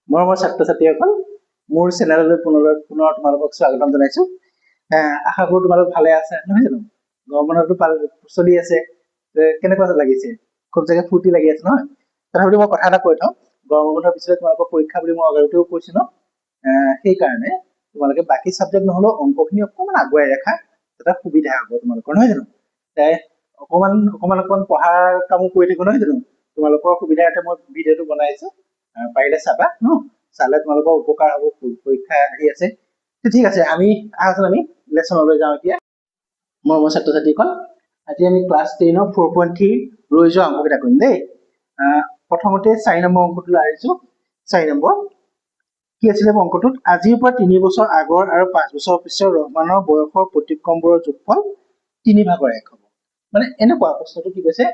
মৰমৰ ছাত্ৰ ছাত্ৰীসকল, মোৰ চেনেললৈ পুনৰ তোমালোকক স্বাগতম জনাইছো। আশা কৰো তোমালোক ভালে আছে, নহয় জানো? গৰম বন্ধটো চলি আছে, কেনেকুৱা লাগিছে? খুব চাগে ফূৰ্তি লাগি আছে, নহয়? তথাপিতো মই কথা এটা কৈ থওঁ, গৰম বন্ধৰ পিছতে তোমালোকৰ পৰীক্ষা বুলি মই আগতেও কৈছিলো। সেইকাৰণে তোমালোকে বাকী চাবজেক্ট নহলেও অংকখিনি অকণমান আগুৱাই ৰাখা, এটা সুবিধা হ'ব তোমালোকৰ, নহয় জানো? অকণমান পঢ়াৰ কামো কৰি থাকো, নহয় জানো? তোমালোকৰ সুবিধাৰ্থে মই ভিডিঅ'টো বনাইছো, পাৰিলে চাবা ন, চালে তোমালোকৰ উপকাৰ হ'ব। পৰীক্ষা আহি আছে, ঠিক আছে। আমি লেচনলৈ যাওঁ এতিয়া। মই ছাত্ৰ ছাত্ৰীসকল, আজি আমি ক্লাছ 10ৰ 4.3 ৰৈ যোৱা অংককেইটা কৰিম দেই। প্ৰথমতে 4 নম্বৰ অংকটোলৈ আহিছো। 4 নম্বৰ কি আছিলে অংকটোত? আজিৰ পৰা 3 বছৰ আগৰ আৰু 5 বছৰ পিছৰ ৰহমানৰ বয়সৰ প্ৰতিক্ৰমবোৰৰ যোগফল 3/1 হ'ব। মানে এনেকুৱা প্ৰশ্নটো কি কৈছে,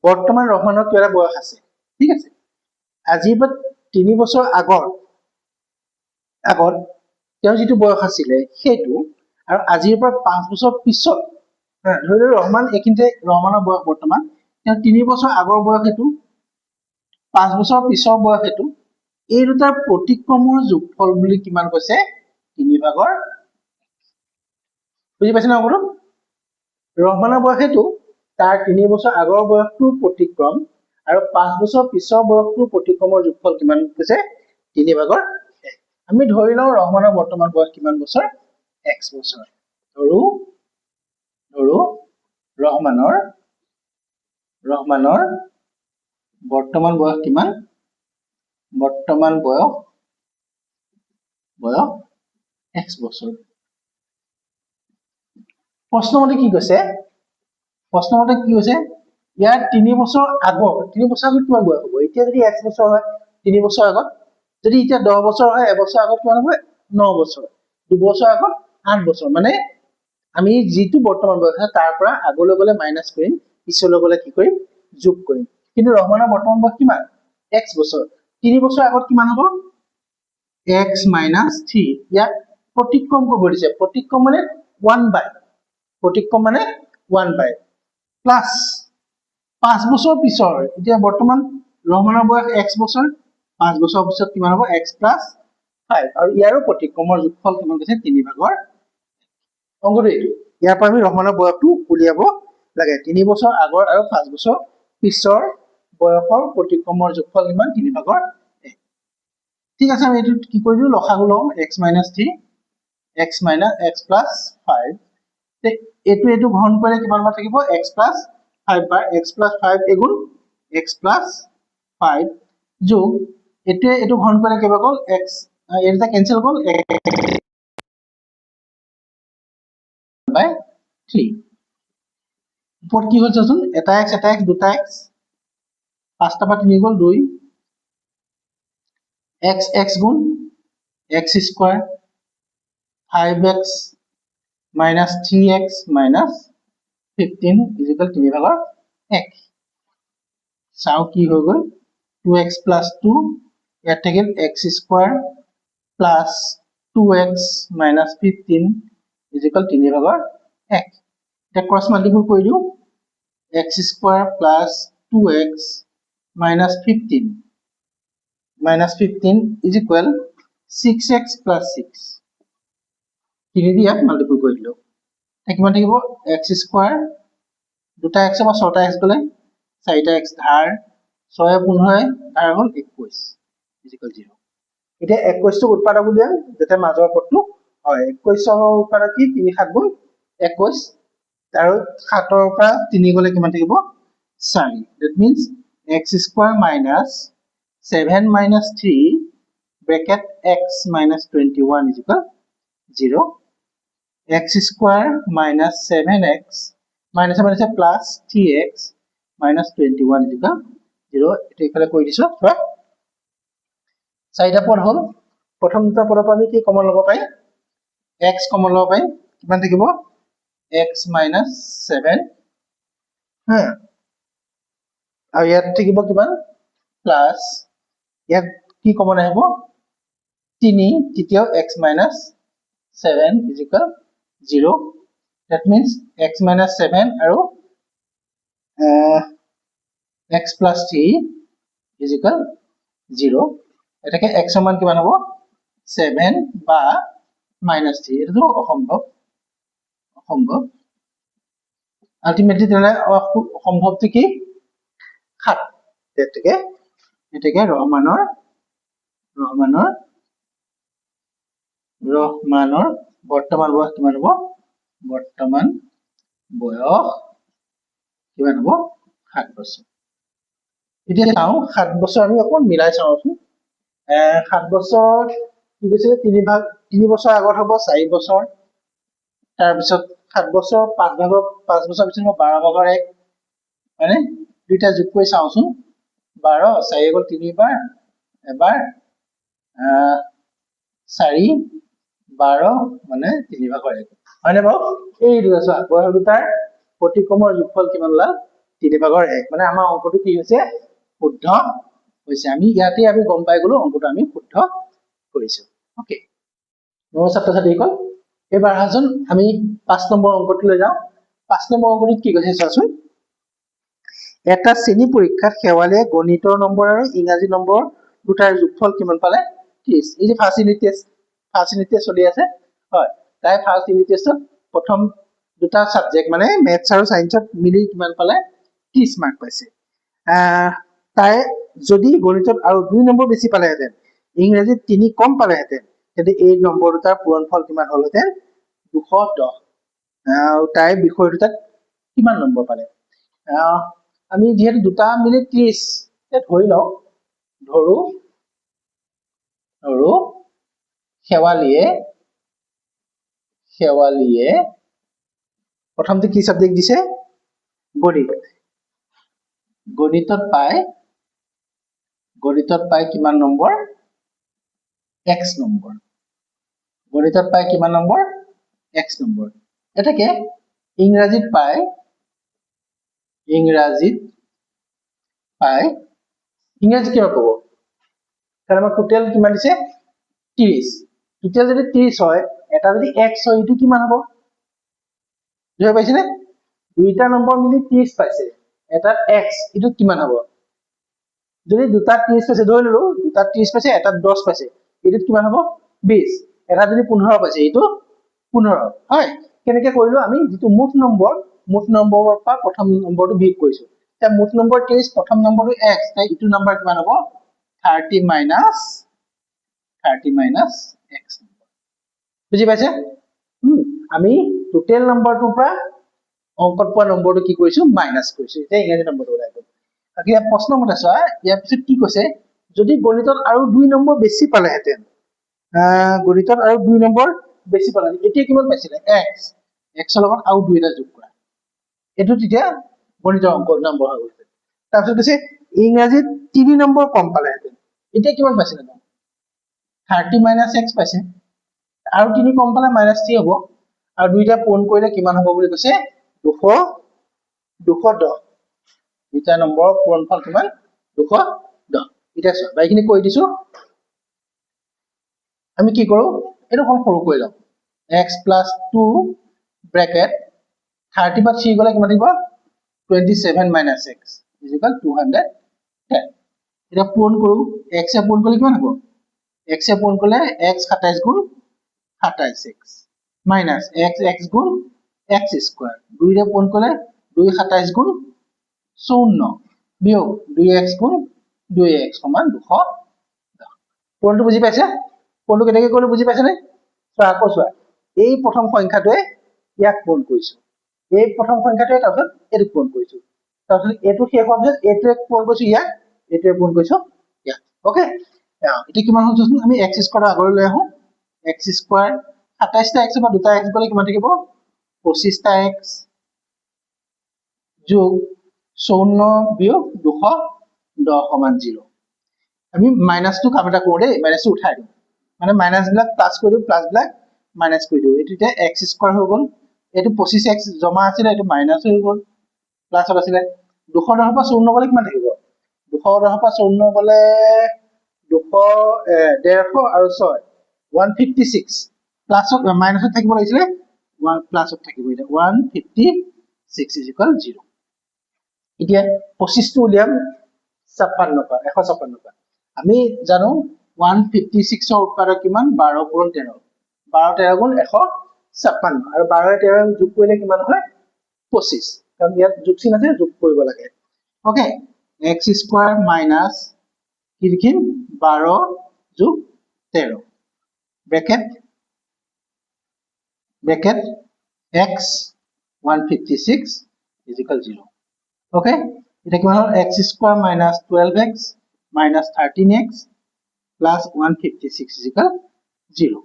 বৰ্তমান ৰহমানৰ কিবা এটা বয়স আছে, ঠিক আছে। আজিৰ পৰা 3 বছৰ আগত তেওঁৰ যিটো বয়স আছিলে সেইটো, আৰু আজিৰ পৰা 5 বছৰ পিছত, ধৰি লওক ৰহমান এইখিনিতে ৰহমানৰ বয়স বৰ্তমান, তেওঁ 3 বছৰ আগৰ বয়স সেইটো, 5 বছৰ পিছৰ বয়স সেইটো, এই দুটাৰ প্ৰতিক্ৰমৰ যোগফল বুলি কিমান কৈছে? 3/1। বুজি পাইছে ন অংকটো? ৰহমানৰ বয়স সেইটো, তাৰ 3 বছৰ আগৰ বয়সটোৰ প্ৰতিক্ৰম আৰু 5 বছৰ পিছৰ বয়সটোৰ প্ৰতিক্ৰমৰ যোগফল কিমান কৈছে? 3/1। আমি ধৰি লওঁ ৰহমানৰ বৰ্তমান বয়স কিমান বছৰ? x বছৰ। ধৰো ৰহমানৰ বৰ্তমান বয়স কিমান? বৰ্তমান বয়স x বছৰ। প্ৰশ্নমতে কি কৈছে? ইয়াৰ 3 বছৰ আগত কিমান বয়স হ'ব? এতিয়া যদি x বছৰ হয় 3 বছৰ আগত, যদি এতিয়া 10 বছৰ হয় এবছৰ আগত কিমান হ'ব? 9 বছৰ। 2 বছৰ আগত 8 বছৰ। মানে আমি যিটো বৰ্তমান বয়স আছে তাৰ পৰা আগলৈ গলে মাইনাছ কৰিম, পিছলৈ গলে কি কৰিম? যোগ কৰিম। কিন্তু ৰহমানৰ বৰ্তমান বয়স কিমান? x বছৰ। 3 বছৰ আগত কিমান হ'ব? x - 3। ইয়াক প্ৰতিক্ৰম কৰিব দিছে। প্ৰতিক্ৰম মানে 1/। প্লাছ 5 বছৰ পিছৰ, এতিয়া বৰ্তমান ৰহমানৰ বয়স x বছৰ, 5 বছৰ পিছত কিমান হ'ব? x + 5। আৰু ইয়াৰো প্ৰতিক্ৰমৰ যোগফল কিমান কৈছে? 3/1। অংকটো এইটো। ইয়াৰ পৰা আমি ৰহমানৰ বয়সটো উলিয়াব লাগে। 3 বছৰ আগৰ আৰু 5 বছৰ পিছৰ বয়সৰ প্ৰতিক্ৰমৰ যোগফল কিমান? 3/1। ঠিক আছে, আমি এইটো কি কৰি দিওঁ? লসাগু লওঁ। x - 3, x + 5। এইটো গ্ৰহণ কৰিলে কিমান বাৰ থাকিব? x + 5 বাৰ। x + 5 এগুণ x + 5 যোগ এইটো গ্ৰহণ কৰিলে কিবা গ'ল? x, এই দুটা কেনচেল গ'ল, x/3। ওপৰত কি হ'ল চাচোন, এটা x, দুটা x, 5টাৰ পৰা 3 গ'ল 2, x গুণ x স্কোৱাৰ, 5x - 3x - 15 = 3/1। চাও কি হৈ গ'ল? 2x + 2, ইয়াত থাকিল x স্কোৱাৰ প্লাছ 2x - 15 = 3/1। এতিয়া ক্ৰছ মাল্টিপল কৰি দিওঁ। x square plus 2x - 15 = 6x + 6। 3 দি ইয়াত মাল্টিপল কৰি দিলো। কিমান থাকিব? x স্কোৱাৰ, দুটা x পৰা 6টা x গ'লে 4টা x ধাৰ, 6 × 15 ধাৰ হ'ল 21 = 0। এতিয়া 21টোক উৎপাদক উলিয়াম, যাতে মাজৰ পদটো হয়। 21ৰ উৎপাদক কি? 3 × 7 = 21, আৰু 7ৰ পৰা 3 গ'লে কিমান থাকিব? 4। That means x square - 7 - 3 bracket x - 21 = 0। x square - 7x plus 3x - 21 = 0। এইটো ইফালে কৰি দিছো। 4টা পদ হ'ল। প্ৰথম দুটা পদৰ পৰা আমি কি কমন ল'ব পাৰিম? x কমন ল'ব পাৰিম। কিমান থাকিব? x - 7, আৰু ইয়াত থাকিব কিমান? প্লাছ, ইয়াত কি কমন আহিব? 3, তৃতীয় x - 7 = 0। That means x - 7 আৰু x + 3 = 0। এটাকে x এৰ মান কিমান হ'ব 7 বা -3 এটো অসম্ভৱ অসম্ভৱ আলটিমেটলি তেনে সম্ভৱটো কি 7 এটাকে ৰহমানৰ বৰ্তমান বয়স কিমান হ'ব বৰ্তমান বয়স কিমান হ'ব 7 বছৰ এতিয়া চাওঁ 7 বছৰ আমি অকণ মিলাই চাওঁচোন 7 বছৰ কি কৈছে 3 বছৰ আগত হ'ব 4 বছৰ তাৰ পিছত 7 বছৰ 5 বছৰ পিছত হ'ব 12 ভাগৰ 1 মানে দুইটা যোগ কৰি চাওঁচোন 12 4 গ'ল 3 বাৰ এবাৰ 4 12 মানে 3 ভাগৰ 1 হয়নে বাৰু এই দুটা চোৱা বয়স দুটাৰ প্ৰতিক্ৰমৰ যোগফল কিমান ওলাল 3 ভাগৰ 1 মানে আমাৰ অংকটো কি হৈছে শুদ্ধ হৈছে আমি ইয়াতে আমি গম পাই গলো অংকটো আমি শুদ্ধ কৰিছো ওকে মোৰ ছাত্ৰ-ছাত্ৰীসকল এবাৰ আহাচোন আমি 5 নম্বৰ অংকটোলৈ যাওঁ 5 নম্বৰ অংকটোত কি কৈছে চোৱাচোন এটা শ্ৰেণী পৰীক্ষাত শেৱালিয়ে গণিতৰ নম্বৰ আৰু ইংৰাজী নম্বৰ দুটাৰ যোগফল কিমান পালে 30 এই যে ফাৰ্ষ্ট ইউনিট টেষ্ট চলি আছে হয় তাই ফাৰ্ষ্ট ইউনিট টেষ্টত প্ৰথম দুটা সাবজেক্ট মানে মেথছ আৰু সায়েন্সত মিলি কিমান পালে 30 মাৰ্ক পাইছে তাই যদি গণিতত আৰু 2 নম্বৰ বেছি পালেহেঁতেন ইংৰাজীত 3 কম পালেহেঁতেন তেন্তে এই নম্বৰ দুটাৰ পূৰণফল কিমান হ'লহেঁতেন 210 তাই বিষয় দুটাত কিমান নম্বৰ পালে আমি যেহেতু দুটা মিলি 30 ধৰি লওঁ ধৰো শেৱালিয়ে প্ৰথমতে কি সাবজেক্ট দিছে গণিতত পায় কিমান নম্বৰ x নম্বৰ গণিতত পায় কিমান নম্বৰ x নম্বৰ এটাকে ইংৰাজীত পায় ইংৰাজী কিমান পাব কাৰণ আমাৰ টোটাল কিমান দিছে 30 টোটাল যদি 30 হয় এটা যদি x হয় ইটো কিমান হ'ব বুজি পাইছে নে দুইটা নম্বৰ মিলি 30 পাইছে এটা x ইটো কিমান হ'ব যদি দুটা 30 পাইছে ধৰি ললো দুটা 30 পাইছে এটা 10 পাইছে ইটোত কিমান হ'ব 20 এটা যদি 15 পাইছে ইটো 15 হয় কেনেকে কৰিলো আমি যেটো মুঠ নম্বৰৰ পৰা প্ৰথম নম্বৰটো বিয়োগ কৰিছো তা মুঠ নম্বৰ 30 প্ৰথম নম্বৰটো x তাই ইটো নম্বৰ কিমান হ'ব 30 মাইনাস x বুজি পাইছে আমি টোটাল নম্বৰটোৰ পৰা অংকত পোৱা নম্বৰটো কি কৰিছো মাইনাস কৰিছো এটা ইংৰাজী নম্বৰটো ওলাই গ'ল এতিয়া প্ৰশ্ন মতে চোৱা ইয়াৰ পিছত কি কৈছে যদি গণিতত আৰু 2 নম্বৰ বেছি পালেহেঁতেন গণিতত আৰু 2 নম্বৰ বেছি পালে এতিয়া কিমান পাইছিলে x ৰ লগত আৰু 2 এটা যোগ কৰা এটো তেতিয়া গণিতৰ অংক নম্বৰ হৈ গৈছে তাৰপিছত কৈছে ইংৰাজীত 3 নম্বৰ কম পালেহেঁতেন এতিয়া কিমান পাইছিলে 30 মাইনাস x পাইছে আৰু 3 কম পালে -3 হ'ব আৰু দুইটা পূৰণ কৰিলে কিমান হ'ব বুলি কৈছে 210 দুইটা নম্বৰৰ পূৰণফল কিমান 210 এটা চোৱা বাইখিনি কৈ দিছো আমি কি কৰো এটো কোন সৰু কৰি লওঁ x + 2 ব্র্যাকেট 30 বা 3 গলে কিমান দিব 27 মাইনাস x = 210 এটা পূৰণ কৰো x এ পূৰণ কৰিলে কিমান হ'ব x এ পূৰণ কৰিলে x 27 গুণ 27x মাইনাস x গুণ x স্কয়ার 2 রে পূরণ করলে 2 27 গুণ 54 বিয়োগ 2x গুণ 2x সমান 210 পূৰণটো বুজি পাইছে পূৰণটো কেনেকৈ কৰিলে বুজি পাইছে নে চোৱা আকৌ চোৱা এই প্ৰথম সংখ্যাটোৱে ইয়াক পূৰণ কৰিছো এই প্ৰথম সংখ্যাটোৱে তাৰপিছত এইটো পূৰণ কৰিছো তাৰপিছত এইটো শেষ হোৱাৰ পিছত এইটোৱে পূৰণ কৰিছো ইয়াক এইটোৱে পূৰণ কৰিছো ইয়াক ওকে এতিয়া কিমান হ'ল চোন আমি x স্কয়াৰ আগলৈ লৈ আহো x স্কয়াৰ 27 টা x বা দুটা x গলে কিমান থাকিব 25 টা x যোগ 54 বিয়োগ 210 সমান 0 আমি মাইনাসটো কাম এটা কৰো দেই মাইনাসটো উঠাই দিও মানে মাইনাস বিলাক প্লাস কৰি দিও প্লাস বিলাক মাইনাস কৰি দিও এটো এতিয়া x স্কয়াৰ হৈ গল এটো 25x জমা আছিল এটো মাইনাস হৈ গল প্লাস আছিল 210 পৰা 54 গলে কিমান থাকিব 210 পৰা 54 গলে 150 আৰু 6 156 প্লাস মাইনাস থাকিব লাগিছিলে 1 প্লাসত থাকিব এটা 156 0 এতিয়া 25 টো উলিয়াম 56 পা 156 পা আমি জানো 156 উৎপাদক কিমান 12 পূৰণ 13 12 13 গুণ 156 আৰু 12 13 যোগ কৰিলে কিমান হয় 25 কাৰণ ইয়াত যোগ চিন আছে যোগ কৰিব লাগে ওকে x স্কয়াৰ মাইনাস কি লিখিম 12 যোগ 13 bracket x 156 is equal 0 okay এটা কিমান হল x square minus 12x minus 13x plus 156 is equal 0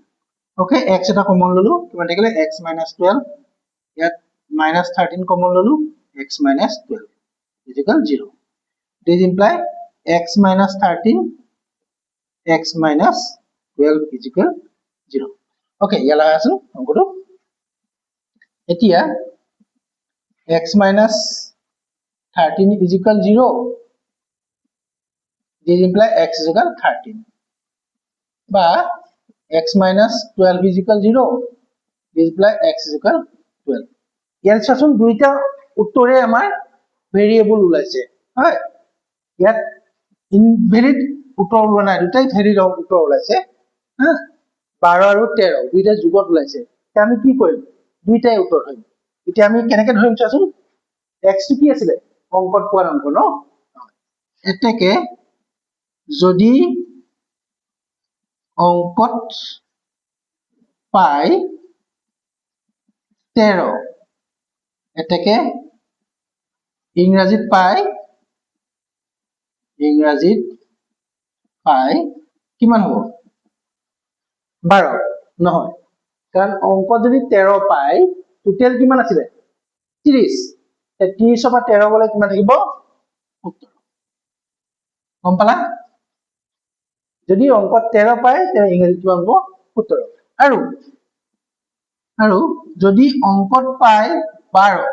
okay x এটা কমন ললো কিমান থাকিলে x minus 12 ইয়াত minus 13 কমন ললো x minus 12 is equal 0 this imply x minus 13 x minus 12 is equal 0 okay ইয়ালা আছে অংকটো এতিয়া x minus 13 is equal 0 this imply x is equal 13 বা x minus 12 is equal 0 this imply x is equal 12 ইয়াৰ চাচোন দুইটা উত্তৰে আমাৰ variable ওলাইছে হয় ইয়াত ইনভেলিড উত্তৰ ওলোৱা নাই দুটাই ভেৰিড উত্তৰ ওলাইছে হা 12 আৰু 13 দুইটা যুগত ওলাইছে তে আমি কি কৰিম দুইটাই উত্তৰ ধৰিম এতিয়া আমি কেনেকৈ ধৰিম চাচোন x টো কি আছিল অংকত পোৱাৰ অংক ন এতেকে যদি অংকত পাই 13 এতেকে ইংৰাজীত পাই কিমান হ'ব 12 নহয় কাৰণ অংকত যদি 13 পাই টোটাল কিমান আছিল 30 30 পৰা 13 গলে কিমান থাকিব 17 গম পালা যদি অংকত 13 পায় তেনে ইংৰাজীত কিমান হ'ব 17 আৰু যদি অংকত পায় 12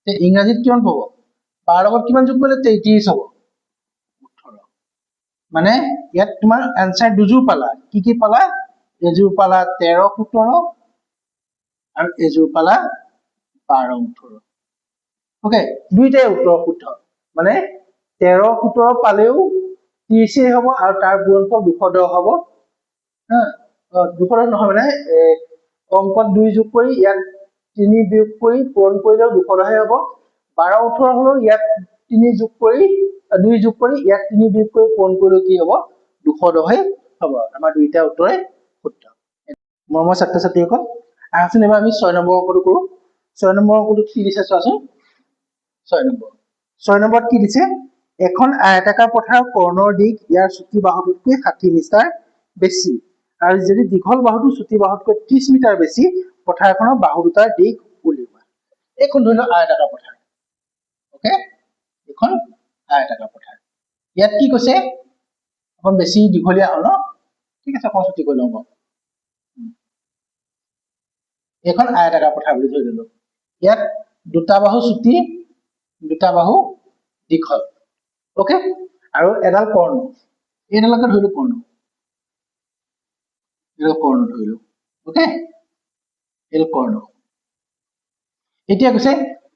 তে ইংৰাজীত কিমান পাব 12 লগত কিমান যোগ কৰিলে 33 হ'ব 18 মানে ইয়াত তোমাৰ आंसर দুযোৰ পালা কি পালা এযোৰ পালা 13 17 আৰু এযোৰ পালা 12 18 ওকে দুইটাই উত্তৰ শুদ্ধ মানে 13 17 পালেও 30 হ'ব আৰু তাৰ গুণফল 210 হ'ব হা 210 নহয় মানে অংকত 2 যোগ কৰি ইয়াত 3 বিয়োগ কৰি পূৰণ কৰিলেও 210 হ'ব 12 18 হলো ইয়াত 3 যোগ কৰি 2 যোগ কৰি ইয়াত 3 বিয়োগ কৰি পূৰণ কৰিলেও কি হ'ব 210 হ'ব আমাৰ দুইটা উত্তৰে শুদ্ধ মৰমৰ ছাত্ৰ ছাত্ৰীসকল আহচোন এবাৰ আমি 6 নম্বৰ অংকটো কৰো 6 নম্বৰ অংকটো কি দিছে চোৱাচোন 6 নম্বৰত কি দিছে এখন আয়তাকাৰ পথাৰ কৰ্ণৰ দিক ইয়াৰ চুটি বাহুটোতকৈ 60 মিটাৰ বেছি আৰু যদি দীঘল বাহুটো চুটি বাহুতকৈ 30 মিটাৰ বেছি পথাৰখনৰ বাহু দুটাৰ দিক উলিওৱা এখন ধৰি লওক আয়তাকাৰ পথাৰ ওকে এখন আয়তাকাৰ পথাৰ ইয়াত কি কৈছে এখন বেছি দীঘলীয়া হল ঠিক আছে কোন চুটি কৰি লম এখন আয়তাকাৰ পথাৰ বুলি ধৰি ললো ইয়াত দুটা বাহু চুটি দুটা বাহু দীঘল ওকে আৰু এডাল কৰ্ণ এডালকে ধৰিলো কৰ্ণ ধৰিলো ওকে এল কৰ্ণ এতিয়া কৈছে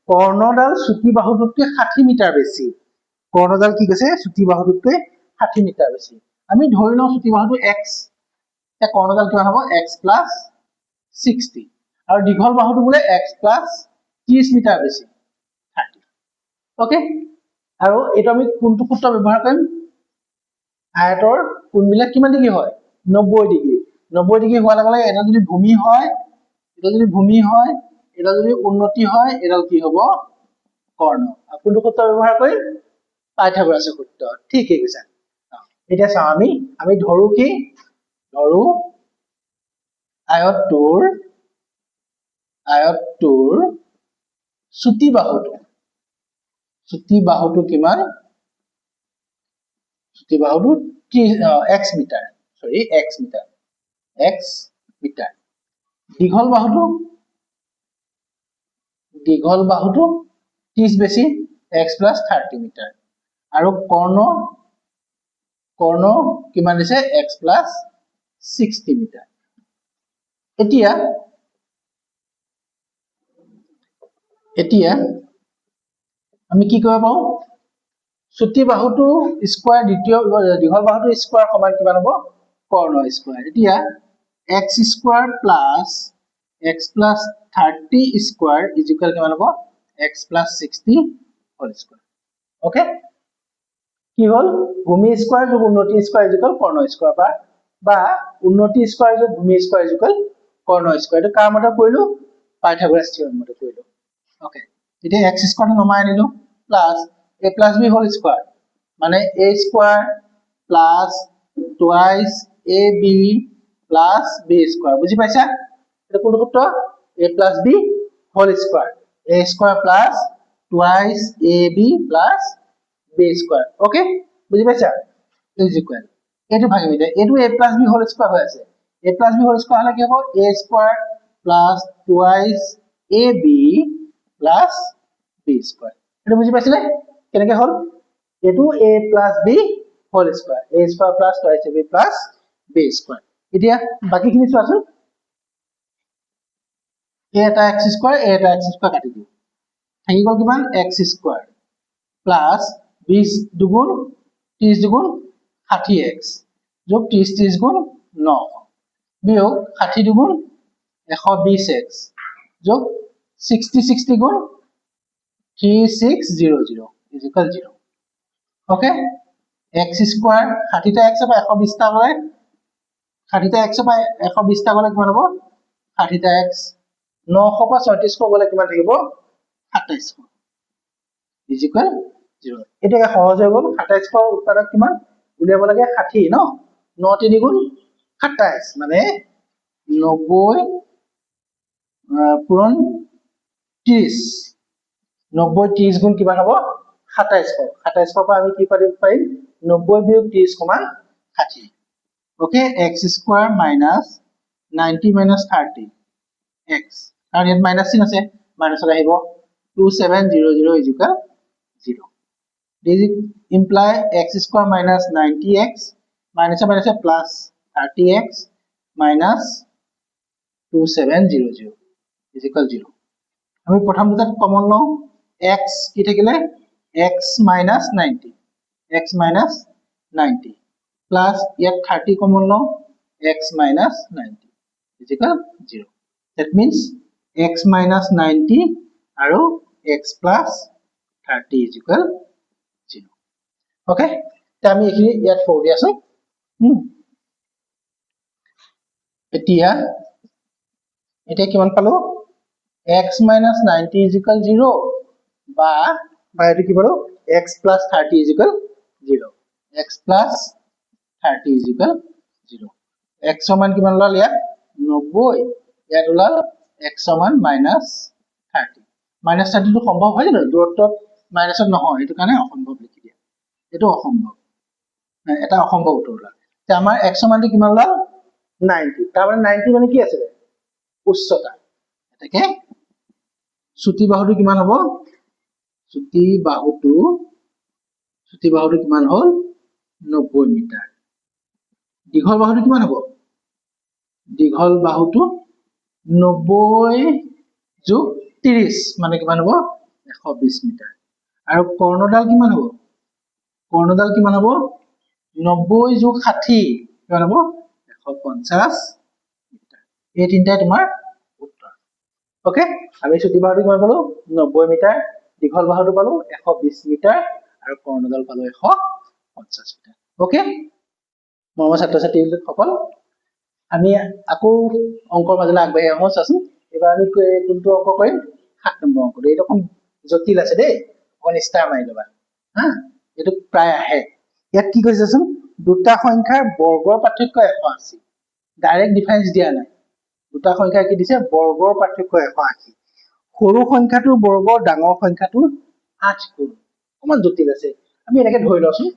কৰ্ণডাল চুটি বাহুটোতকৈ 60 মিটাৰ বেছি কৰ্ণডাল কি কৈছে চুটি বাহুটোতকৈ 60 মিটাৰ বেছি আমি ধৰি লওঁ চুটি বাহুটো x তে কৰ্ণডাল কিমান হ'ব x + 60 আৰু দীঘল বাহুটো বোলে x + 30 মিটাৰ বেছি 30 ওকে আৰু এটা আমি কোনটো সূত্ৰ ব্যৱহাৰ কৰিম আয়তৰ কোণবিলাক কিমান ডিগ্ৰী হয় 90 ডিগ্ৰী 90 ডিগ্ৰী হোৱাৰ লগে লগে এটা যদি ভূমি হয় এটা যদি উন্নতি হয় এডাল কি হ'ব কৰ্ণ কোনটো সূত্ৰ ব্যৱহাৰ কৰিম পাইথাগোৰাছৰ সূত্ৰ ঠিকই কৈছা এতিয়া চাও আমি ধৰো কি ধৰো আয়তটোৰ চুটি বাহুটো কিমান চুটি বাহুটো x মিটাৰ দীঘল বাহুটো 30 বেছি x + 30 মিটাৰ আৰু কৰ্ণ কিমান দিছে x + 60 মিটাৰ এতিয়া আমি কি কৰিব পাৰো চুটি বাহুটো স্কয়াৰ দ্বিতীয় দীঘল বাহুটো স্কয়াৰ সমান কিমান হ'ব কৰ্ণ স্কয়াৰ এতিয়া x square plus x plus 30 square equal কিমান হ'ব x plus 60 whole square okay কি হল ভূমি স্কয়াৰ যোগ উন্নতি স্কয়াৰ ইকুয়াল কৰ্ণ স্কয়াৰ বা উন্নতি স্কয়াৰ যোগ ভূমি স্কয়াৰ ইকুয়াল কৰ্ণ স্কয়াৰ এটা কাৰ মতে কৰিলো পাইথাগোৰাছ থিওৰেম মতে কৰিলো ওকে এতিয়া x স্কয়াৰ নমাই আনিলো plus a plus b whole square মানে a square plus twice ab plus b square বুঝি পাইছা এটা কোন সূত্র a plus b whole square a square plus twice ab plus b square okay বুঝি পাইছা is equal এটো ভাগি মিলে এটো a plus b whole square হৈ আছে a plus b whole square হলে কি হ'ব a square plus twice ab plus b square এটা বুঝি পাইছিলে কেনেকে হল এটো a plus b whole square a square plus twice ab plus b square এতিয়া বাকিখিনি চোৱাচোন a এটা x square a এটা x square কাটি দিও থাকি গল কিমান x square plus 20 দুগুণ 30 দুগুণ 60x যোগ 30 30 গুণ 9 বিয়োগ 60 দুগুণ 120x যোগ 60 60 গুণ 3600 is equal 0 okay x square 60 টা x পাই 120 টা গলে 60 টা x পাই 120 টা গলে কিমান হ'ব 60 টা x 900 পা 3600 গলে কিমান থাকিব 2700 is equal 0 এটা সহজ হৈ গল 2700 উত্তৰক কিমান উলিয়াব লাগে 60 ন 9 3 গুণ 27 মানে 90 পূৰণ 30 90 30 গুণ কিমান হ'ব 2700 2700 পৰা আমি কি পাৰিম 90 বিয়োগ 30 সমান 60 okay x square minus 90 minus 30 x আৰু ইয়াত মাইনাস চিন আছে মাইনাস আহিব 2700 is equal 0 this imply x square minus 90x minus minus plus 30x minus 2700 is equal 0 আমি প্ৰথম দুটাত কমন লওঁ x কি থাকিলে x minus 90 x minus 90 plus ইয়াত 30 কমন লওঁ x minus 90 is equal 0 that means x minus 90 আৰু x plus 30 is equal 0 okay তে আমি এখিনি ইয়াত ফৰ দি আছো এতিয়া কিমান পালো x minus 90 is equal 0 বা এটো কি পালো x plus 30 is equal 0 x plus 30 is equal 0 x সমান কিমান লল ইয়াত 90 ইয়াত ওলাল x সমান minus 30 minus 30 টো সম্ভৱ হয় জানো দূৰত্ব মাইনাসত নহয় এটো কাৰণে অসম্ভৱ লিখি দিয়া এটো অসম্ভৱ এটা অসম্ভৱ উত্তৰ ওলাল তে আমাৰ x সমানটো কিমান ওলাল 90 তাৰ মানে 90 মানে কি আছে উচ্চতা এটাকে চুটি বাহুটো কিমান হ'ব চুটি বাহুটো কিমান হ'ল 90 মিটাৰ দীঘল বাহুটো কিমান হ'ব দীঘল বাহুটো 90 যোগ 30 মানে কিমান হ'ব 120 মিটাৰ আৰু কৰ্ণডাল কিমান হ'ব 90 যোগ 60 কিমান হ'ব 150 মিটাৰ এই তিনটাই তোমাৰ উত্তৰ ওকে আমি চুটি বাহুটো কিমান পালো 90 মিটাৰ দীঘল বাহুটো পালো 120 মিটাৰ আৰু কৰ্ণডাল পালো 150 মিটাৰ ওকে মৰমৰ ছাত্ৰ ছাত্ৰীসকল আমি আকৌ অংকৰ মাজলৈ আগবাঢ়ি আহোঁ চাচোন এবাৰ আমি কোনটো অংক কৰিম 7 নম্বৰ অংকটো এইটো অকণ জটিল আছে দেই অকণ ষ্টাৰ মাৰি ল'বা হা এইটো প্ৰায় আহে ইয়াত কি কৈছে চাচোন দুটা সংখ্যাৰ বৰ্গৰ পাৰ্থক্য 180 ডাইৰেক্ট ডিফাৰেন্স দিয়া নাই দুটা সংখ্যা কি দিছে বৰ্গৰ পাৰ্থক্য 180 সৰু সংখ্যাটোৰ বৰ্গ ডাঙৰ সংখ্যাটোৰ 8 গুণ অকমান জটিল আছে আমি এনেকে ধৰি লওঁচোন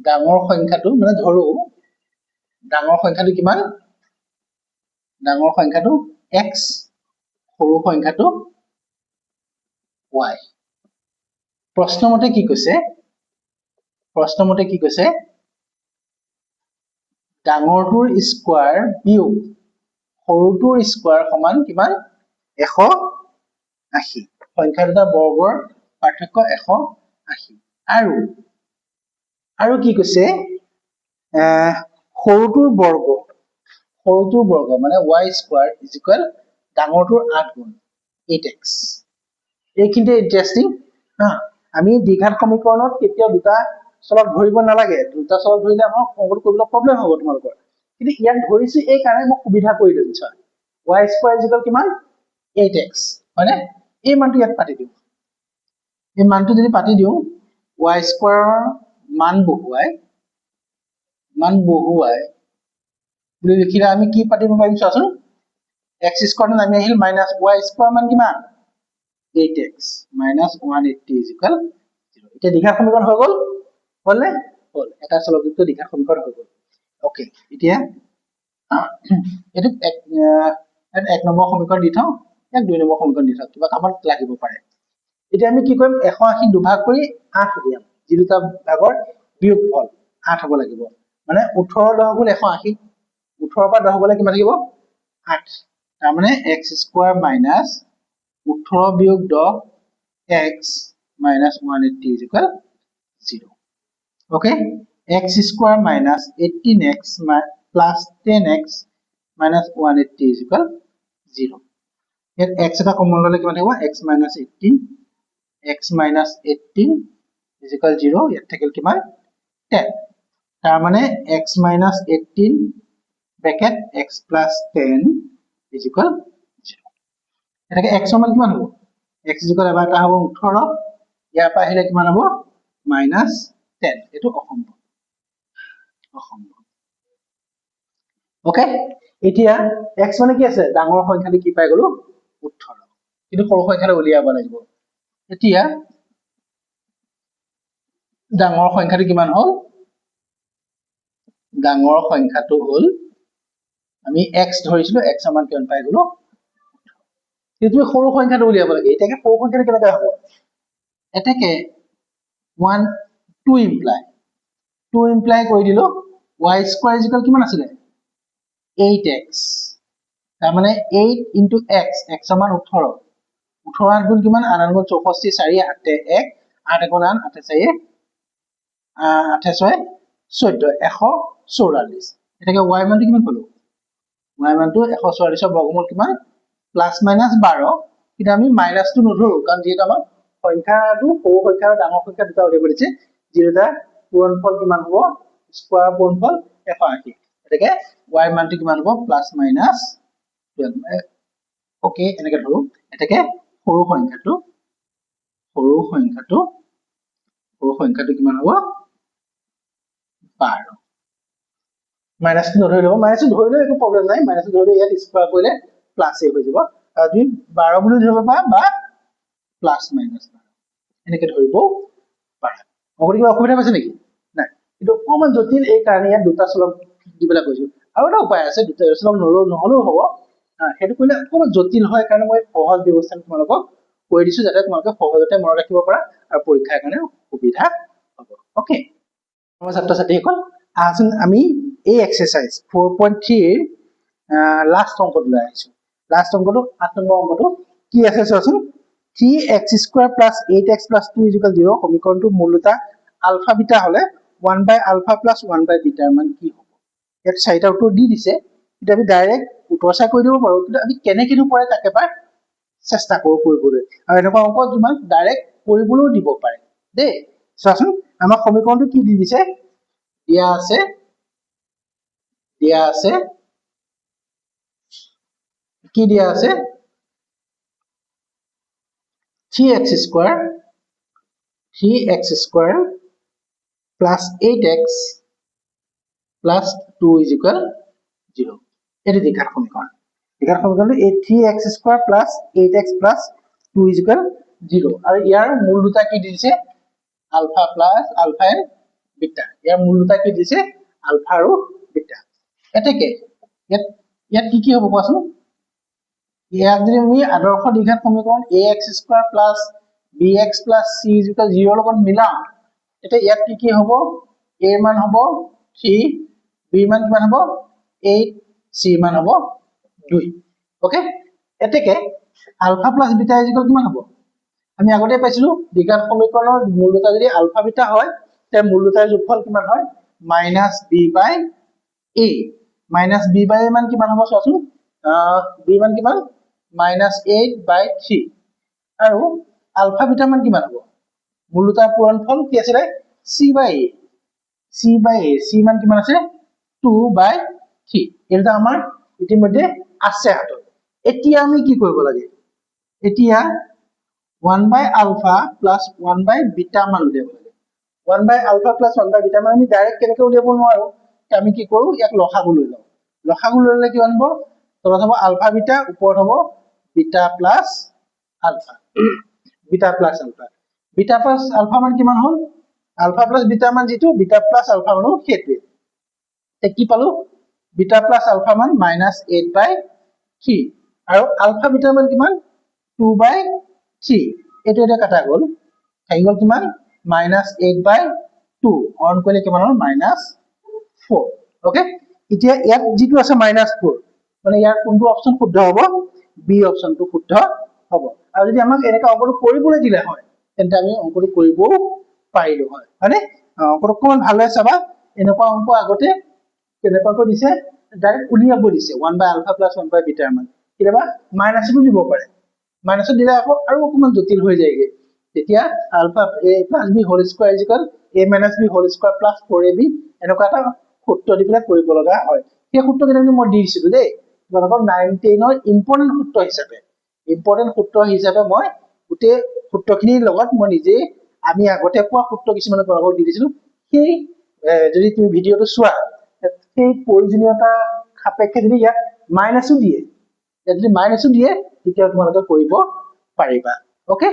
ডাঙৰ সংখ্যাটো মানে ধৰো ডাঙৰ সংখ্যাটো কিমান ডাঙৰ সংখ্যাটো x সৰু সংখ্যাটো y প্ৰশ্নমতে কি কৈছে ডাঙৰটোৰ স্কয়াৰ বিয়োগ সৰুটোৰ স্কয়াৰ সমান কিমান 180 সংখ্যা দুটা বৰ্গৰ পাৰ্থক্য 180 আৰু কি কৈছে সৰুটোৰ বৰ্গ মানে y স্কয়াৰ ডাঙৰটোৰ 8 গুণ 8x এইখিনিতে ইন্টাৰেষ্টিং হা আমি দ্বিঘাত সমীকৰণত কেতিয়া দুটা চলক ধৰিব নালাগে দুটা চলক ধৰিলে আমাৰ অংকটো কৰিবলৈ প্ৰবলেম হ'ব তোমালোকৰ কিন্তু ইয়াত ধৰিছো এই কাৰণে মই সুবিধা কৰি দিছো y স্কয়াৰ কিমান 8x হয়নে এই মানটো ইয়াত পাতি দিওঁ এই মানটো যদি পাতি দিওঁ y স্কয়াৰৰ মান বহুৱাই বুলি লিখিলে আমি কি পাতিব পাৰিম চোৱাচোন x স্কয়াৰ নামি আহিল মাইনাস y স্কয়াৰ মান কিমান 8x minus 180 is equal 0 এটা দ্বিঘাত সমীকৰণ হৈ গল হলনে হল এটা চলকযুক্ত দ্বিঘাত সমীকৰণ হৈ গল ওকে এতিয়া এটো এক নম্বৰ সমীকৰণ দি থওঁ এক দুই নম্বৰ সমীকৰণ দি থওঁ কিবা কামত লাগিব পাৰে এতিয়া আমি কি কৰিম 180 দুভাগ কৰি 8 উলিয়াম যি দুটা ভাগৰ বিয়োগফল 8 হ'ব লাগিব মানে 18 10 গুণ 180 18 পৰা 10 গলে কিমান থাকিব 8 তাৰ মানে x স্কয়াৰ মাইনাস 18 বিয়োগ 10 x minus 180 is equal 0 okay x square minus 18x plus 10x minus 180 is equal 0 here x এটা কমন ললে কিমান হ'ব x minus 18 is equal 0 ইয়াত থাকিল কিমান 10 তাৰ মানে x minus 18 bracket x plus 10 is equal 0 এটাকে x সমান কিমান হ'ব x is equal এবাৰ এটা হ'ব 18 ইয়াৰ পৰা আহিলে কিমান হ'ব minus 10 এটো অসম্ভৱ ওকে এতিয়া x মানে কি আছে ডাঙৰ সংখ্যাটো কি পাই গলো 18 কিন্তু সৰু সংখ্যাটো উলিয়াব লাগিব এতিয়া ডাঙৰ সংখ্যাটো কিমান হ'ল ডাঙৰ সংখ্যাটো হ'ল আমি x ধৰিছিলো x সমান কিমান পাই গলো কিন্তু সৰু সংখ্যাটো উলিয়াব লাগে এটাকে সৰু সংখ্যাটো কেনেকৈ হ'ব এটাকে 1 2 ইমপ্লাই কৰি দিলো y স্কয়াৰ ইকুৱেল কিমান আছিল 8x তাৰ মানে 8 into x x সমান 18 18 গুণ কিমান 8 গুণ 64 4 8 1 8 গুণ 8 8 4 8 6 14 144 এটাকে y মানটো কিমান পালো y মানটো 144 ৰ বৰ্গমূল কিমান প্লাস মাইনাস 12 কিন্তু আমি মাইনাসটো নধৰো কাৰণ যেটা আমাৰ সংখ্যাটো সৰু সংখ্যা আৰু ডাঙৰ সংখ্যা দুটা উলিয়াব দিছে যেটা পূৰণফল কিমান হ'ব স্কয়াৰ পূৰণফল 180 এটাকে y মানটো কিমান হ'ব প্লাস মাইনাস 12 ওকে এনেকে ধৰো এটাকে সৰু সংখ্যাটো কিমান হ'ব 12 মাইনাস ধৰি লব মাইনাস ধৰিলে একো প্ৰবলেম নাই মাইনাস ধৰিলে ইয়াত স্কয়াৰ কৰিলে প্লাস এ হৈ যাব তুমি 12 বুলি ধৰিব বা প্লাস মাইনাস এনেকে ধৰিব পাৰা অকৰি কিবা অসুবিধা পাইছে নেকি নাই কিন্তু অকমান জটিল এই কাৰণে ইয়াত দুটা চলক দিবলা কৈছো আৰু এটা উপায় আছে দুটা চলক নহলেও হ'ব হেতু কৰিলে অকমান জটিল হয় কাৰণে মই সহজ ব্যৱস্থা তোমালোকক কৈ দিছো যাতে তোমালোকে সহজতে মনত ৰাখিব পাৰা আৰু পৰীক্ষাৰ কাৰণে সুবিধা হ'ব ওকে আমাৰ ছাত্ৰ ছাত্ৰীসকল আসুন আমি এই এক্সাৰসাইজ 4.3 এৰ লাস্ট অঙ্কটো লৈ আহিছো লাস্ট অঙ্কটো 8 নম্বৰ অঙ্কটো কি আছে চোৱাচোন 3x square plus 8x plus 2 is equal 0 সমীকৰণটো মূলতা ULFA beta হলে 1 by alpha plus 1 by beta মান কি হ'ব ইয়াত চাৰিটা উত্তৰ দি দিছে এটা আমি ডাইৰেক্ট উত্তৰচা কৰি দিব পাৰো কিন্তু আমি কেনেকেনো পৰে তাকে পাৰ চেষ্টা কৰিবলৈ আৰু এনেকুৱা অংক যিমান ডাইৰেক্ট কৰিবলৈও দিব পাৰে দেই চোৱাচোন আমাৰ সমীকৰণটো কি দি দিছে দিয়া আছে কি দিয়া আছে 3x square plus 8x plus 2 is equal 0 এটি দ্বিঘাত সমীকৰণ এই 3x square plus 8x plus 2 is equal 0 আৰু ইয়াৰ মূল দুটা কি দিছে alpha plus alpha and beta ইয়াৰ মূল দুটা কি দিছে আলফা আৰু বিটা এটাকে ইয়াত কি হ'ব কোৱাচোন ইয়াত যদি আমি আদৰ্শ দ্বিঘাত সমীকৰণ ax square plus bx plus c is equal 0 লগত মিলাম এটা ইয়াত কি হ'ব a মান হ'ব 3 b মান কিমান হ'ব 8 c মান হ'ব 2 ওকে এটাকে alpha plus beta is equal কিমান হ'ব আমি আগতে পাইছিলো বিজ্ঞান সমীকৰণৰ মূল দুটা যদি আলফা বিটা হয় তে মূল দুটাৰ যোগফল কিমান হয় -b/a -b/a মান কিমান হ'ব চোৱাচোন b মান কিমান -8/3 আৰু আলফা বিটা মান কিমান হ'ব মূল দুটাৰ পূৰণফল কি আছিল c মান কিমান আছে 2/3 এটা আমাৰ ইতিমধ্যে আছে হাতত এতিয়া আমি কি কৰিব লাগে এতিয়া 1/alpha plus 1/beta মান উলিয়াব লাগে 1/alpha plus 1/beta মান আমি ডাইৰেক্ট কেনেকৈ উলিয়াব নোৱাৰো আমি কি কৰো ইয়াক লসাগু লৈ লওঁ লসাগু ললে কিমান হ'ব তলত হ'ব আলফা বিটা ওপৰত হ'ব beta plus alpha beta plus alpha মান কিমান হ'ল আলফা প্লাস বিটা মান যেটো বিটা প্লাস আলফা মান সেইটোৱে তে কি পালো বিটা প্লাস আলফা মান -8/3 আৰু আলফা বিটা মান কিমান 2/3 এটো এটা কাটা গল থাকি গল কিমান -8/2 অন কৰিলে কিমান হ'ল -4 ওকে এতিয়া ইয়াত যেটো আছে -4 মানে ইয়াৰ কোনটো অপচন শুদ্ধ হ'ব বি অপচনটো শুদ্ধ হ'ব আৰু যদি আমাক এনেকা অংকটো কৰিবলৈ দিলে হয় তেন্তে আমি অংকটো কৰিব পাৰিলো হয় মানে অংকটো অকমান ভালদৰে চাবা এনেকুৱা অংক আগতে কেনেকুৱাকৈ দিছে ডাইৰেক্ট উলিয়াব দিছে 1/alpha plus 1/beta মান কিবা মাইনাসটো দিব পাৰে মাইনাসত দিলে আকৌ আৰু অকমান জটিল হৈ যায়গে তেতিয়া alpha a plus b whole square is equal a minus b whole square plus 4ab এনেকুৱা এটা সূত্ৰ দি পেলাই কৰিব লগা হয় সেই সূত্ৰ কেনে মই দি দিছিলো দেই তোমালোকক 9 10 ৰ ইম্পৰ্টেন্ট সূত্ৰ হিচাপে মই গোটেই সূত্ৰখিনিৰ লগত মই নিজে আমি আগতে পোৱা সূত্ৰ কিছুমান তোমালোকক দি দিছিলো সেই যদি তুমি ভিডিওটো চোৱা সেই প্ৰয়োজনীয়তা সাপেক্ষে যদি ইয়াক মাইনাসও দিয়ে যদি মাইনাসও দিয়ে তেতিয়া তোমালোকে কৰিব পাৰিবা ওকে